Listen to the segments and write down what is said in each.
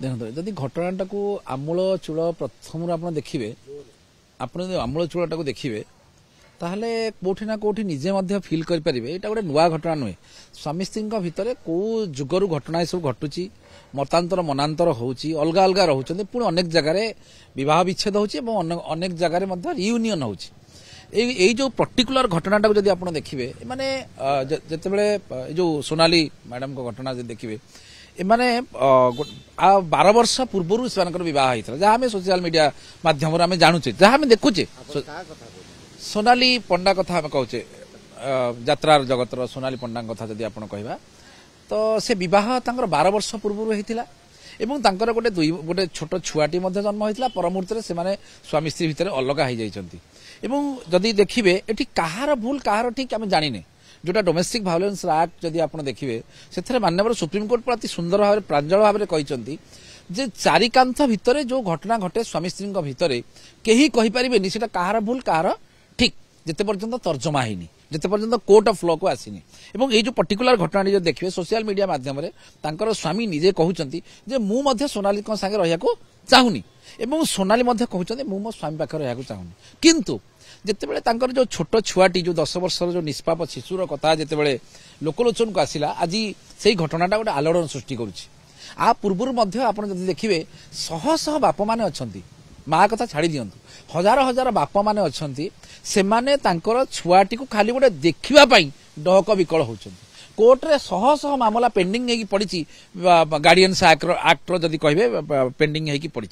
देखो जदि घटनाटा को आमूल चूल प्रथम आप देखिए आप आमूल चूलटा को देखिए ताहले कोठी ना कोठी निजे मध्य फील करें यहाँ गोटे नुआ घटना नुहे स्वामी स्त्री भितर कौ जुगरू घटना सब घटुची मतांतर मनांतर होची अलग अलग रोचे पुणी अनेक जगार विवाह विच्छेद होची अनेक जगार रियूनियन होची जो पर्टिकुलर घटनाटा को जब आप देखिए माने जिते जो सोनाली मैडम को घटना देखिए एमाने 12 वर्ष पूर्व से बह होता जहाँ आम सोशल मीडिया माध्यम आम जानूचे जहाँ आम देखुचे सोनाली पंडा कथा आम कहे यात्रा जगतर सोनाली पंडा कथा जब आप कहवा तो से बह 12 वर्ष पूर्व होता एवं तांकर गोटे छोट छुआटी जन्म होता पर मुहूर्त से स्वामी स्त्री भितर अलग हो जाती एवं जदि देखिए ये कहार भूल कहार ठीक आम जाने जोटा डोमेस्टिक भायोलेंस एक्ट जदि आप देखिए से माननीय सुप्रीमकोर्ट अति सुंदर भाव प्रांजल भाव कहते जे चारिकांथ भितर जो घटना घटे स्वामी स्त्री भितर कहीं कहीपर से कहार भूल कहार ठीक जिते पर्यंत तर्जमा होनी जिते पर्यंत कोर्ट ऑफ लॉ को आसीनी एवं ये जो पर्टिकुलर घटना जो देखिए सोशल मीडिया माध्यम तांकर स्वामी निजे कहते जे मु मध्य सोनाली संगे रहा चाहूनी एवं सोनाली कहते मु मो स्वामी पाखे रहा चाहूनी किंतु जितेबाला तांकर जो छोट छुआटी जो 10 वर्षर जो निष्पाप शिशुर कथा जितेबाला लोकलोचन को आसिला आज से घटनाटा गोटे आलोड़न सृष्टि करुच्ची आ पूर्व आप देखिए शह शह बाप मैंने अच्छा माँ कथा छाड़ी दिंतु हजार हजार बाप मैंने अच्छा से छुआटी को खाली गोटे देखापी डहक विकल होती कोर्टे शह शह मामला पेंडिंग होगी पड़ी गार्डियंस एक्टर जदि कहे पेंडिंग होगी पड़ी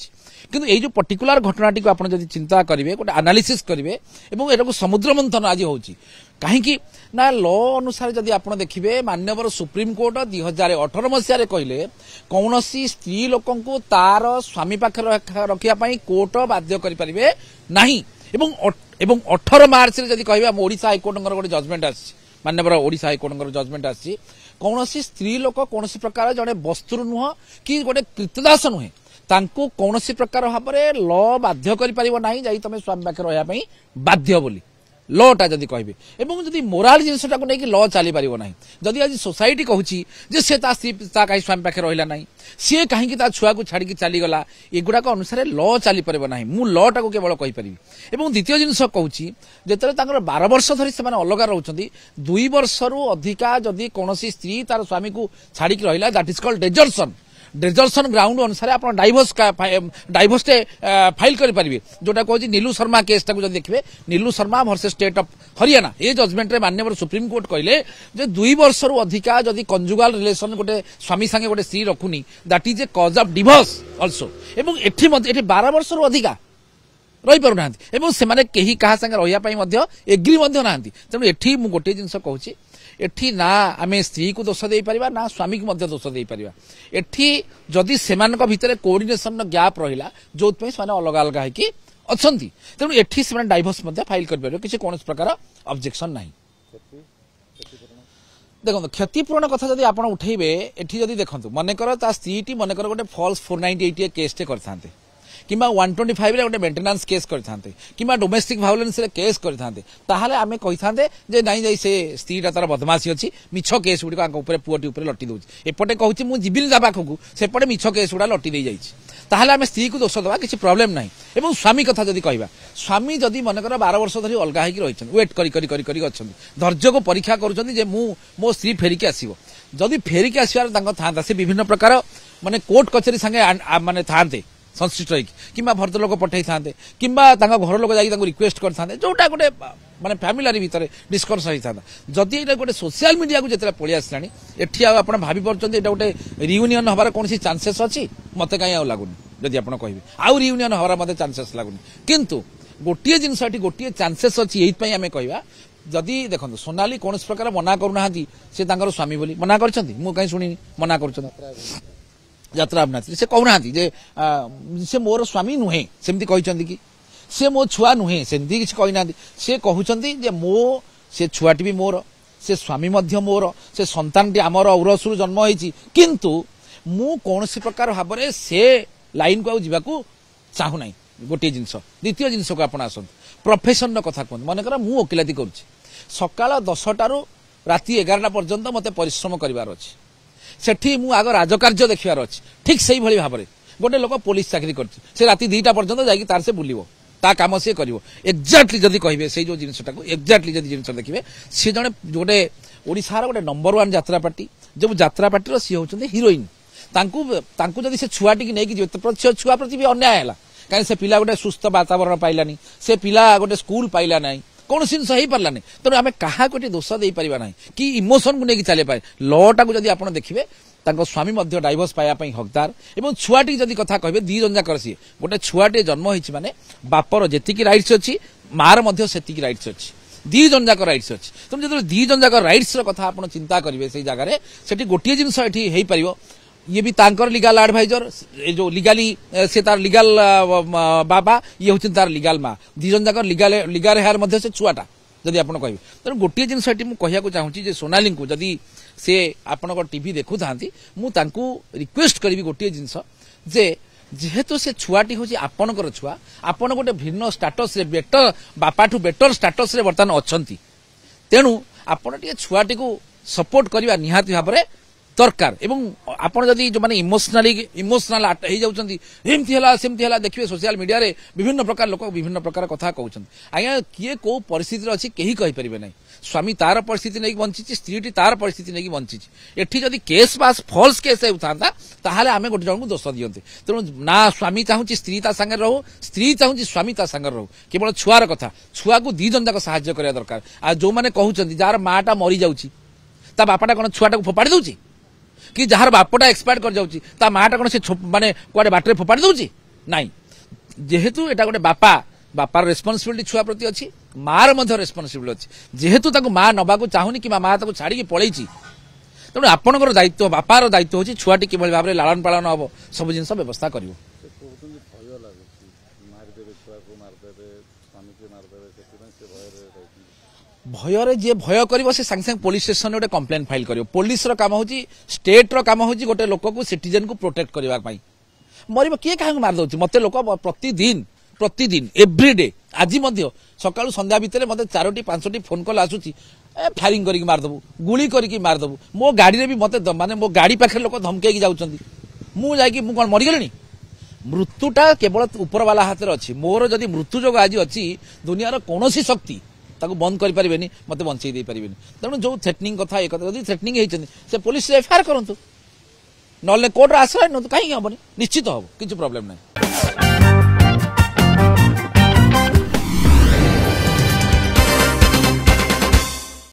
किंतु ये जो पर्टिकुलर घटनाटी को आप चिंता करेंगे गोटे एनालिसिस करेंगे एटा को समुद्र मंथन आज होची कहीं ना लॉ अनुसार जदि आप देखिए माननीय सुप्रीमकोर्ट 2018 मसीह कहले कौन स्त्री लोक तार स्वामी पाखे रखापी कोर्ट बाध्य करें ना 18 मार्च जदि कह ओडिशा हाइकोर्ट गोटे जजमेंट आसी माननीय ओडिशा हाइकोर्ट जजमेंट आसी कौन स्त्री लोक कौन प्रकार जड़े वस्तु नुह कि गोटे कृतदास नुहे तांको कौन प्रकार भाव में लॉ बाध्य कर तुम स्वामी पाखे रहा बाध्य बोली लॉटा जदि कहे एवं जदि मोराल जिनटा को लेकिन लॉ चली पार ना जदि आज सोसाइटी कहूँ जे स्त्री कहीं स्वामी पाखे रहा ना सी कहीं छुआ को छाड़ी चलीगला एगुड़ाक अनुसार लॉ चली पार ना मु लॉटा को केवल कहीपरि एवं द्वितीय जिनस कहूँ जिते 12 वर्ष धरी से अलग रोचे 2 वर्ष रु अधिका जदि कौन स्त्री तार स्वामी को छाड़ी रहा दैट इज कॉल्ड डेजर्सन ग्राउंड अनुसार आप डाइवोर्स फाइल करेंगे जोटा कहूँ नीलू शर्मा केस टाक देखिए Neelu Sharma versus state of Haryana ये जजमेंट माननीय सुप्रीमकोर्ट कहले 2 वर्ष रु अधिका जदि कंजुगाल रिलेशन गोटे स्वामी संगे गोटे स्त्री रखुनी दैट इज ए कज ऑफ डिवोर्स आल्सो एवं एठी 12 वर्ष रु अधिका रही पार ना से कहीं क्या संगे रहा एग्री ना तेणु एठी मु गोटे जिनस कहूँ एठी ना आम स्त्री को दोष दे पारिबा ना स्वामी को मध्य दोष दे पारिबा एठी जदि सेमान भितर कोऑर्डिनेशन गैप रहिला जोत से अलग अलग होगी अच्छा तेणु एठी से डाइवोर्स फाइल कर किसी कौन प्रकार ऑब्जेक्शन नहीं देखो क्षतिपूरण कथा जब आप उठेबे एठी जदि देखंतु मनकर ता स्त्री मनकर गोटे फॉल्स 498 केस टे करथांते किंबा 125 रे गोटे मेंटेनेंस केस करथांते किंबा डोमेस्टिक वायलेंस रे केस करथांते ताहाले आमे कहिथांते जे नाही जाई से स्त्रीटा तार बदमाशी अछि मिछ केस गुडी का ऊपर पुअटी ऊपर लट्टी दोछि एपटे कहूछि मु जिबिन जा पाखकु सेपटे मिछ केस गुडा लट्टी दे जाइछि ताहाले आमे स्त्री को दोष दबा किछि प्रॉब्लम नाही एवं स्वामी कथा जदि कहबा स्वामी जदि मनकर 12 वर्ष धरि अलगा हेकि रहिछन वेट करी करी करी करी अछन धैर्य को परीक्षा करूछन जे मु मो स्त्री फेरिके आसीबो जदि फेरिके आसीबार तांको थांता से विभिन्न प्रकार माने कोर्ट कचेरी संगे माने थांते संश्लिष्ट कि भरत लोक पठे था कि घर लोक जा रिक्वेस्ट करते जोटा गोटे माने फैमिली भितर डिस्कस होता जदि ये गोटे सोशल मीडिया को जिते पलि आसला एटी आप भावी पार्टी गोटे रियूनियन हबार कौन चांसेस अच्छी मत कहीं लगुनि जदि आप कहे आउ रियूनियन हबार मत चांसेस लगुनि किंतु गोटे जिनस गोटे चांसेस अच्छी ये आम कहवा जदि देखो सोनाली कौन प्रकार मना करूना से स्वामी बोली मना कर कहीं शुणी मना कर यात्रा अभिनेत्री से कहना जे से मोर स्वामी नुहे सेमती कहते कि से मो छुआ नुहे सेमती किसी कहना से कहते जे मो से छुआटी भी मोर से स्वामी मध्य मोर से संतान आमर औरसरू जन्म होती किंतु मु कौन प्रकार भाव में से लाइन को जावाक चाहूना गोटे जिनस द्वितीय जिनस को आप आसत प्रोफेशन कथा कहते मनकर मु वकिलाती करुच्ची सकाळ 10 टारू राति 11 पर्यंत मत परिश्रम करार अच्छे सेठी मु आग राजकार्य देखिबार अछि ठीक सेही भली भाबरे गोटे लोक पुलिस चाकरी करछि से राति 2टा पर्यंत जाई तार से बुलिवो ता काम से करिवो एक्जाक्टली जदी कहिबे से जो जिनिसटा को एक्जाक्टली जदी जिनिस देखिबे से जने गोटे ओडिसार गोटे नंबर 1 यात्रा पार्टी जो यात्रा पार्टी सी होचंदी हीरोइन तांकू जदी से छुआटी की नेकी जे छुआ प्रति भी अन्याय हैला कहीं से पिला गोटे सुस्थ वातावरण पाइलानी से पिला गोटे स्कूल पाइला नहीं कौन जिन हो पारानी तेणु आम क्या गोटे दोष दे पारा ना कि इमोशन को लेकिन चले पाए लटा को जब आप देखिए स्वामी डाइभोर्स पाइबापी हकदार और छुआटी जदि कथा कहे दी जन जाकर सी गोटे छुआटे जन्म होती माने बापर जी रईट्स अच्छी मार से रईट्स अच्छी दी जन जाक रईट्स अच्छी तेणु जो दी जन जाक रईट्स कथा आप चिंता करेंगे से जगह से गोटे जिन ये पार ये भी तांकर लीगल एडवाइजर जो लीगाली से तार लीगल बाबा ये होती तार लीगल माँ दी जन जाक लीगल हेयर मध्य से छुआटा जदि आप कहे तेणु गोटे जिन कहूँ चाहूँगी सोनाली को जदि से आपण टीवी देखु था रिक्वेस्ट करी गोटे जिनस जे जेहेतु से छुआटी हूँ आपणकर छुआ आपण गोटे भिन्न स्टाटस रे बेटर बापाठू बेटर स्टाटस रे बर्तमान अच्छी तेणु आपण टे छुआटी को सपोर्ट करवा निहाती भाव में दरकार एवं आपण जदि जो माने इमोशनल हो जाउछंती एमती हला सेमती हला देखिए सोशल मीडिया रे विभिन्न प्रकार लोक विभिन्न प्रकार कथा कहउछन आज्ञा किए को परिस्थिति अछि केही कहि परिबे नै स्वामी तार परिस्थिति नै बंचिछि स्त्रीटी तार परिस्थिति नै बंचिछि एठी जदि केस पास फॉल्स केस होतांता ताहाले आमे गोटे जन को दोष दियंते तेणु ना स्वामी चाहूची स्त्री ता संगे रहू स्त्री चाहूची स्वामी ता संगे रहू केवल छुआर कथा छुआ को दी जन जाक सहाय्य करिया दरकार आ जो माने कहउछंती जार माटा मरि जाउची ता बापाटा कोन छुआटा को फोपाड़ी दउची कि जार बापटा एक्सपायर कर जाउची ता माटा कोन से माने कुआडे बाटरे फोपाड़ी दउची नाही जेहेतु एटा गोटे बापार रेस्पॉन्सिबिलिटी छुआ प्रति अच्छी मार मध्य रेस्पॉन्सिबिलिटी अच्छी जेहेतु ताको मां नबा को चाहूनी कि मां ताको छाड़ी के पळेची तेणु आपणकर दायित्व बापार दायित्व होची छुआटी किभଳି भाबरे लालन पालन हबो सब जिंस व्यवस्था करिवो भयर जे भय कर सांगे सांगे पुलिस स्टेशन गोटे कंप्लेन फाइल कर पुलिस काम हूँ स्टेट काम हूँ गोटे लोक को सिटीजन को प्रोटेक्ट करने मर किए क्या मार दौर मत लोक प्रतिदिन एव्रीडे आज सका संध्या भितर मत 4टी 5टी फोन कॉल आसूची फायरिंग करके मारदेबू गुली करके मारदेबू मो गाड़ी भी मत माने मो गाड़ी पाखे लोक धमकई जाऊँगी मुझे कौन मरीगली मृत्युटा केवल ऊपर वाला हाथ में अच्छी मोर जदि मृत्यु जो आज अच्छी दुनियार कौन शक्ति ताको बंद कर पारे मत बंचई दे पारे तेणु जो थ्रेटनिंग कथा एक थ्रेटनिंग होती से पुलिस एफआईआर करूँ ना कोर्ट आश्रय नियंतु कहीं हेनी निश्चित हम किसी प्रोब्लेम ना।